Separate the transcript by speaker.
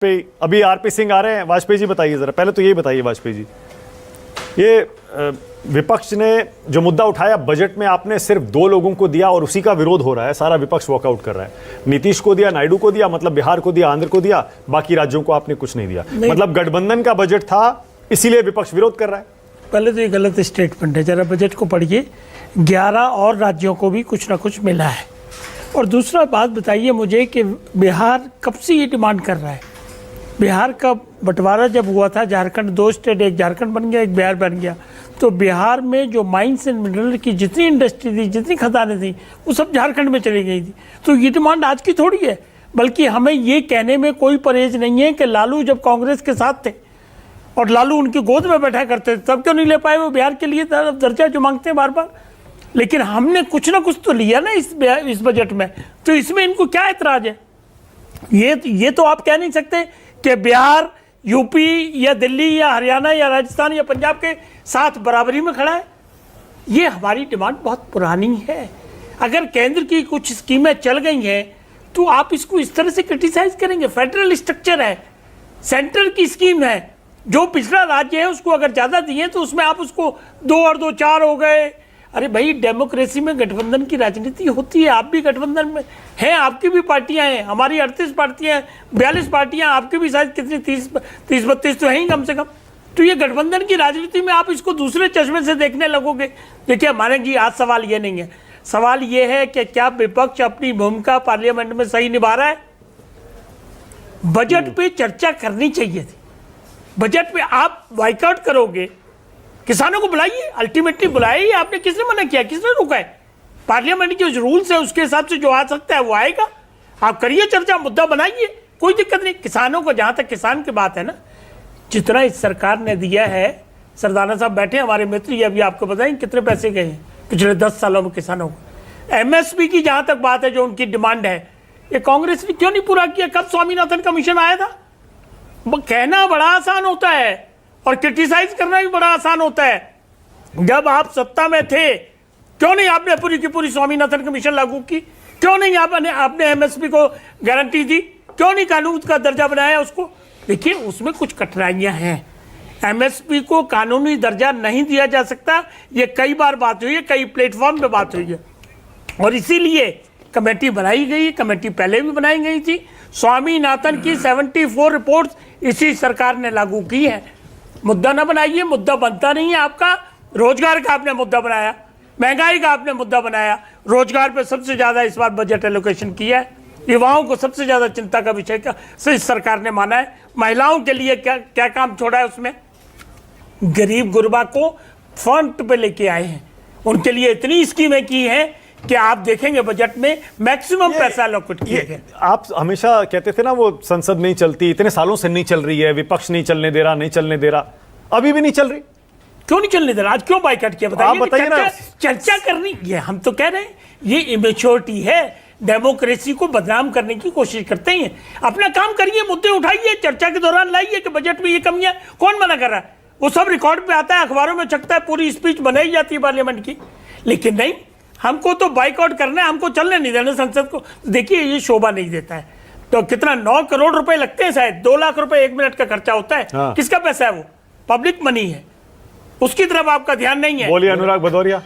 Speaker 1: पे अभी आरपी सिंह आ रहे हैं। वाजपेयी जी बताइए जरा, पहले तो यही बताइए वाजपेयी जी, ये विपक्ष ने जो मुद्दा उठाया बजट में, आपने सिर्फ 2 लोगों को दिया और उसी का विरोध हो रहा है, सारा विपक्ष वॉकआउट कर रहा है। नीतीश को दिया, नायडू को दिया, मतलब बिहार को दिया, आंध्र को दिया, बाकी राज्यों को आपने कुछ नहीं दिया। मतलब गठबंधन का बजट था, इसीलिए विपक्ष विरोध कर रहा है।
Speaker 2: पहले तो ये गलत स्टेटमेंट है, जरा बजट को पढ़िए। 11 और राज्यों को भी कुछ ना कुछ मिला है। और दूसरा बात बताइए मुझे कि बिहार कब से ये डिमांड कर रहा है? बिहार का बंटवारा जब हुआ था, झारखंड 2 स्टेट, एक झारखंड बन गया, एक बिहार बन गया, तो बिहार में जो माइंस एंड मिनरल की जितनी इंडस्ट्री थी, जितनी खदानें थी, वो सब झारखंड में चली गई थी। तो ये डिमांड आज की थोड़ी है, बल्कि हमें ये कहने में कोई परहेज नहीं है कि लालू जब कांग्रेस के साथ थे और लालू उनकी गोद में बैठा करते थे, तब क्यों नहीं ले पाए वो बिहार के लिए दर्जा जो मांगते हैं बार बार। लेकिन हमने कुछ ना कुछ तो लिया ना इस बजट में, तो इसमें इनको क्या एतराज है? ये तो आप कह नहीं सकते कि बिहार यूपी या दिल्ली या हरियाणा या राजस्थान या पंजाब के साथ बराबरी में खड़ा है। ये हमारी डिमांड बहुत पुरानी है। अगर केंद्र की कुछ स्कीमें चल गई हैं तो आप इसको इस तरह से क्रिटिसाइज करेंगे? फेडरल स्ट्रक्चर है, सेंटर की स्कीम है, जो पिछड़ा राज्य है उसको अगर ज़्यादा दिए तो उसमें आप उसको 2 और 2 4 हो गए। अरे भाई, डेमोक्रेसी में गठबंधन की राजनीति होती है। आप भी गठबंधन में हैं, आपकी भी पार्टियां हैं, हमारी 38 पार्टियां हैं, 42 पार्टियां, आपकी भी शायद कितनी 30-32 तो हैं ही कम से कम। तो ये गठबंधन की राजनीति में आप इसको दूसरे चश्मे से देखने लगोगे। देखिए माने जी, आज सवाल ये नहीं है, सवाल ये है कि क्या विपक्ष अपनी भूमिका पार्लियामेंट में सही निभा रहा है? बजट पे चर्चा करनी चाहिए थी। बजट पे आप बाइकआउट करोगे, किसानों को बुलाइए, अल्टीमेटली बुलाइए। आपने किसने मना किया, किसने रोका है? पार्लियामेंट के जो रूल्स है उसके हिसाब से जो आ सकता है वो आएगा। आप करिए चर्चा, मुद्दा बनाइए, कोई दिक्कत नहीं। किसानों को, जहां तक किसान की बात है ना, जितना इस सरकार ने दिया है, सरदाना साहब बैठे हमारे मित्र, ये अभी आपको बताएंगे कितने पैसे गए हैं पिछले 10 सालों में किसानों को। एमएसपी की जहां तक बात है, जो उनकी डिमांड है, ये कांग्रेस ने क्यों नहीं पूरा किया? कब स्वामीनाथन कमीशन आया था? कहना बड़ा आसान होता है और क्रिटिसाइज करना भी बड़ा आसान होता है। जब आप सत्ता में थे, क्यों नहीं आपने पूरी की पूरी स्वामीनाथन कमीशन लागू की? क्यों नहीं आपने एमएसपी को गारंटी दी? क्यों नहीं कानून का दर्जा बनाया उसको? देखिए, उसमें कुछ कठिनाइयां हैं। एमएसपी को कानूनी दर्जा नहीं दिया जा सकता, ये कई बार बात हुई है, कई प्लेटफॉर्म पे बात हुई है, और इसीलिए कमेटी बनाई गई। कमेटी पहले भी बनाई गई थी। स्वामीनाथन की 74 रिपोर्ट्स इसी सरकार ने लागू की है। मुद्दा ना बनाइए, मुद्दा बनता नहीं है आपका। रोजगार का आपने मुद्दा बनाया, महंगाई का आपने मुद्दा बनाया। रोजगार पे सबसे ज्यादा इस बार बजट एलोकेशन किया है, युवाओं को सबसे ज्यादा चिंता का विषय का इस सरकार ने माना है। महिलाओं के लिए क्या क्या काम छोड़ा है उसमें? गरीब गुरबा को फ्रंट पे लेके आए हैं, उनके लिए इतनी स्कीमें की हैं कि आप देखेंगे बजट में मैक्सिमम पैसा एलोकेट किया गया।
Speaker 1: आप हमेशा कहते थे ना, वो संसद नहीं चलती, इतने सालों से नहीं चल रही है, विपक्ष नहीं चलने दे रहा, नहीं चलने दे रहा, अभी भी नहीं चल रही।
Speaker 2: क्यों नहीं चलने दे रहा? आज क्यों बाइकआउट किया बताइए?
Speaker 1: आप बताइए ना।
Speaker 2: चर्चा करनी है, हम तो कह रहे हैं ये इमेच्योरिटी है। डेमोक्रेसी को बदनाम करने की कोशिश करते हैं। अपना काम करिए, मुद्दे उठाइए, चर्चा के दौरान लाइए कि बजट में ये कमियां। कौन मना कर रहा है? वो सब रिकॉर्ड पे आता है, अखबारों में छपता है, पूरी स्पीच बनाई जाती है पार्लियामेंट की। लेकिन नहीं, हमको तो बाइकआउट करना है, हमको चलने नहीं देना संसद को। देखिए, ये शोभा नहीं देता है। तो कितना 9 करोड़ रुपए लगते हैं, शायद 2 लाख रुपए 1 मिनट का खर्चा होता है।
Speaker 1: हाँ।
Speaker 2: किसका पैसा है वो? पब्लिक मनी है, उसकी तरफ आपका ध्यान नहीं है।
Speaker 1: बोलिए अनुराग भदौरिया।